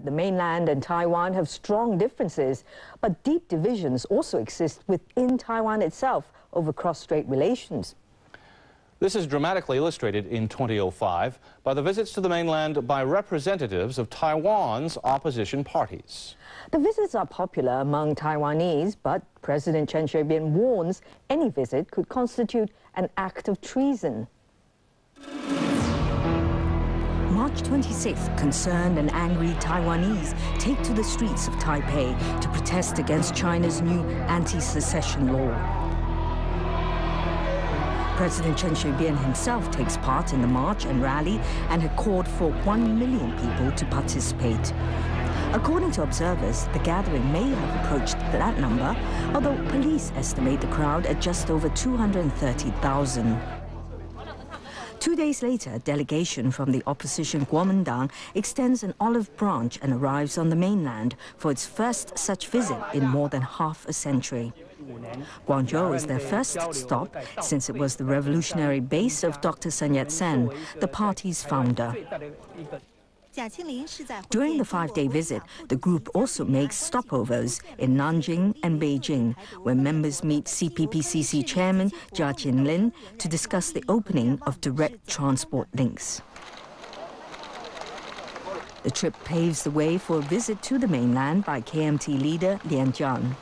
The mainland and Taiwan have strong differences, but deep divisions also exist within Taiwan itself over cross-strait relations. This is dramatically illustrated in 2005 by the visits to the mainland by representatives of Taiwan's opposition parties. The visits are popular among Taiwanese, but President Chen Shui-bian warns any visit could constitute an act of treason. March 26th, concerned and angry Taiwanese take to the streets of Taipei to protest against China's new anti-secession law. President Chen Shui-bian himself takes part in the march and rally and had called for 1 million people to participate. According to observers, the gathering may have approached that number, although police estimate the crowd at just over 230,000. 2 days later, a delegation from the opposition Kuomintang extends an olive branch and arrives on the mainland for its first such visit in more than half a century. Guangzhou is their first stop since it was the revolutionary base of Dr. Sun Yat-sen, the party's founder. During the 5-day visit, the group also makes stopovers in Nanjing and Beijing, where members meet CPPCC chairman Jia Qinlin to discuss the opening of direct transport links. The trip paves the way for a visit to the mainland by KMT leader Lian Jian.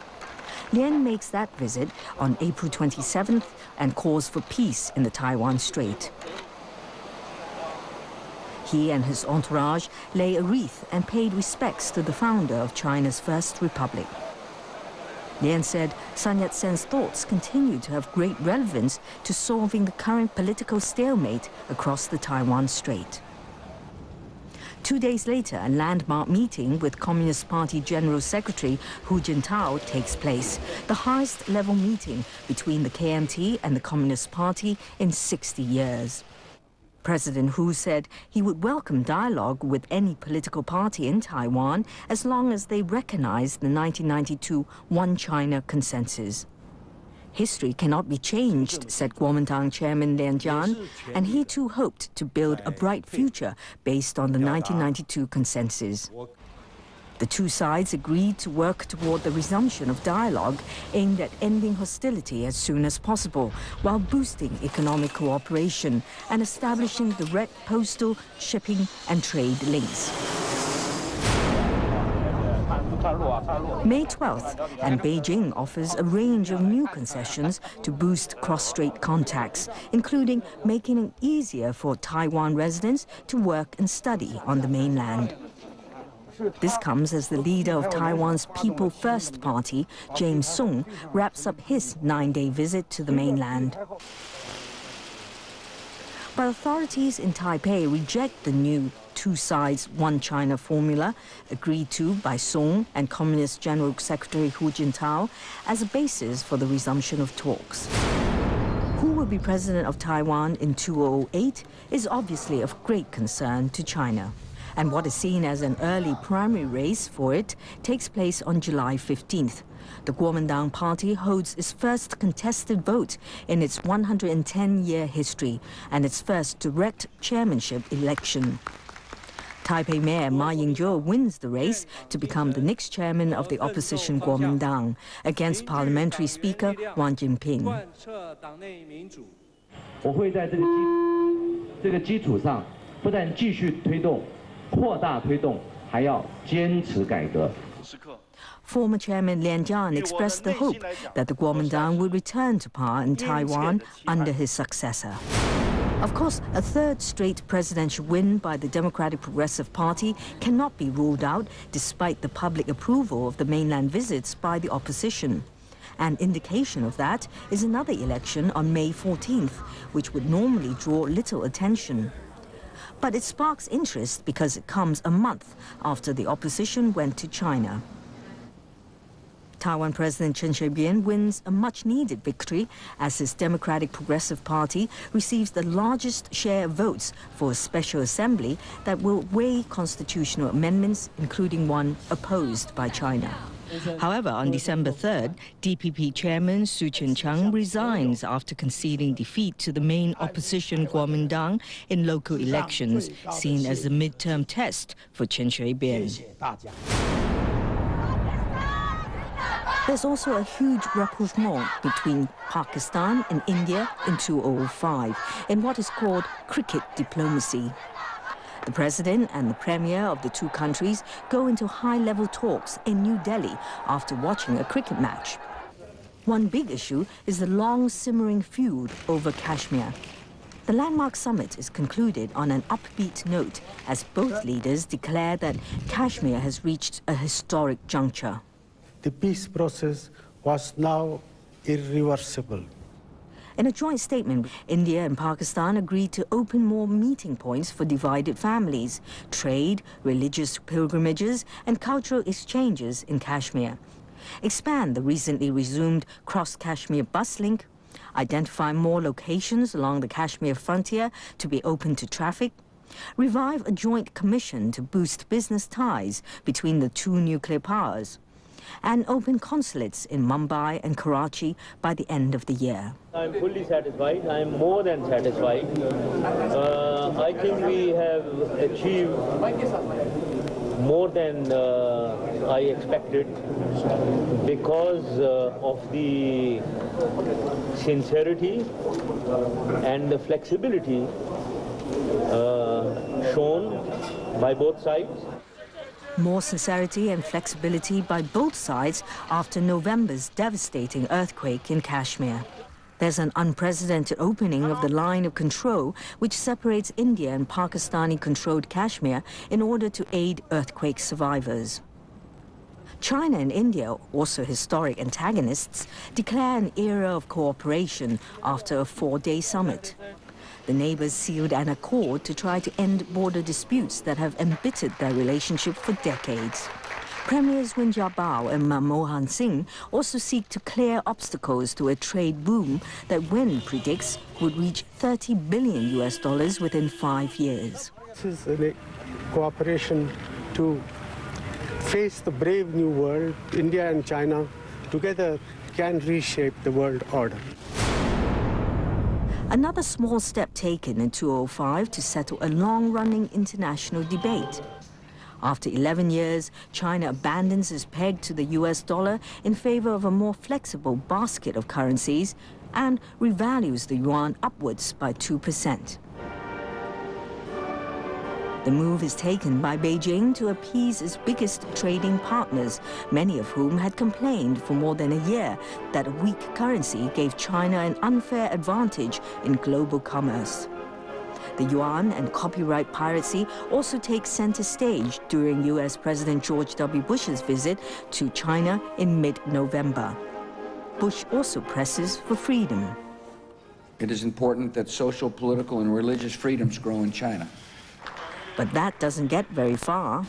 Lian makes that visit on April 27th and calls for peace in the Taiwan Strait. He and his entourage lay a wreath and paid respects to the founder of China's first republic. Lian said Sun Yat-sen's thoughts continue to have great relevance to solving the current political stalemate across the Taiwan Strait. 2 days later, a landmark meeting with Communist Party General Secretary Hu Jintao takes place, the highest level meeting between the KMT and the Communist Party in 60 years. President Hu said he would welcome dialogue with any political party in Taiwan as long as they recognize the 1992 One China consensus. History cannot be changed, said Kuomintang chairman Lian Jian, and he too hoped to build a bright future based on the 1992 consensus. The two sides agreed to work toward the resumption of dialogue aimed at ending hostility as soon as possible, while boosting economic cooperation and establishing direct postal, shipping and trade links. May 12th, and Beijing offers a range of new concessions to boost cross-strait contacts, including making it easier for Taiwan residents to work and study on the mainland. This comes as the leader of Taiwan's People First Party, James Soong, wraps up his 9-day visit to the mainland. But authorities in Taipei reject the new two sides, one China formula agreed to by Soong and Communist General Secretary Hu Jintao as a basis for the resumption of talks. Who will be president of Taiwan in 2008 is obviously of great concern to China. And what is seen as an early primary race for it takes place on July 15th. The Kuomintang party holds its first contested vote in its 110-year history and its first direct chairmanship election. Taipei Mayor Ma Ying-jeou wins the race to become the next chairman of the opposition Kuomintang against Parliamentary Speaker Wang Jinping. 我会在这个基础上，不但继续推动、扩大推动，还要坚持改革。 Former Chairman Lian Jian expressed the hope that the Kuomintang would return to power in Taiwan under his successor. Of course, a third straight presidential win by the Democratic Progressive Party cannot be ruled out despite the public approval of the mainland visits by the opposition. An indication of that is another election on May 14th, which would normally draw little attention. But it sparks interest because it comes a month after the opposition went to China. Taiwan President Chen Shui-bian wins a much-needed victory as his Democratic Progressive Party receives the largest share of votes for a special assembly that will weigh constitutional amendments, including one opposed by China. However, on December 3rd, DPP chairman Su Tseng-chang resigns after conceding defeat to the main opposition Kuomintang in local elections, seen as a midterm test for Chen Shui-bian. There's also a huge rapprochement between Pakistan and India in 2005 in what is called cricket diplomacy. The president and the premier of the two countries go into high-level talks in New Delhi after watching a cricket match. One big issue is the long-simmering feud over Kashmir. The landmark summit is concluded on an upbeat note as both leaders declare that Kashmir has reached a historic juncture. The peace process was now irreversible. In a joint statement, India and Pakistan agreed to open more meeting points for divided families, trade, religious pilgrimages, and cultural exchanges in Kashmir, expand the recently resumed cross-Kashmir bus link, identify more locations along the Kashmir frontier to be open to traffic, revive a joint commission to boost business ties between the two nuclear powers, and open consulates in Mumbai and Karachi by the end of the year. I'm fully satisfied. I'm more than satisfied. I think we have achieved more than I expected because of the sincerity and the flexibility shown by both sides. More sincerity and flexibility by both sides after November's devastating earthquake in Kashmir. There's an unprecedented opening of the line of control which separates India and Pakistani-controlled Kashmir in order to aid earthquake survivors. China and India, also historic antagonists, declare an era of cooperation after a 4-day summit. The neighbors sealed an accord to try to end border disputes that have embittered their relationship for decades. Premiers Win Jiabao and Manmohan Singh also seek to clear obstacles to a trade boom that Win predicts would reach $30 billion within 5 years. This is a cooperation to face the brave new world. India and China together can reshape the world order. Another small step taken in 2005 to settle a long-running international debate. After 11 years, China abandons its peg to the US dollar in favor of a more flexible basket of currencies and revalues the yuan upwards by 2%. The move is taken by Beijing to appease its biggest trading partners, many of whom had complained for more than a year that a weak currency gave China an unfair advantage in global commerce. The yuan and copyright piracy also take center stage during US President George W. Bush's visit to China in mid-November. Bush also presses for freedom. It is important that social, political, and religious freedoms grow in China. But that doesn't get very far.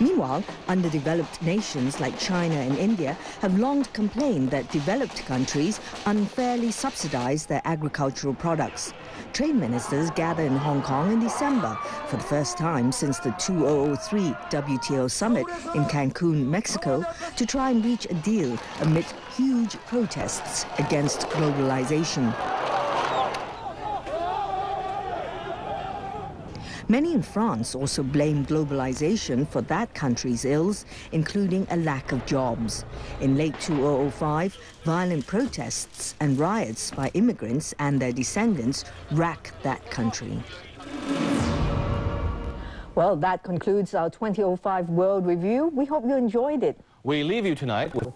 Meanwhile, underdeveloped nations like China and India have long complained that developed countries unfairly subsidize their agricultural products. Trade ministers gather in Hong Kong in December for the first time since the 2003 WTO summit in Cancun, Mexico, to try and reach a deal amid huge protests against globalization. Many in France also blame globalization for that country's ills, including a lack of jobs. In late 2005, violent protests and riots by immigrants and their descendants racked that country. Well, that concludes our 2005 World Review. We hope you enjoyed it. We leave you tonight with...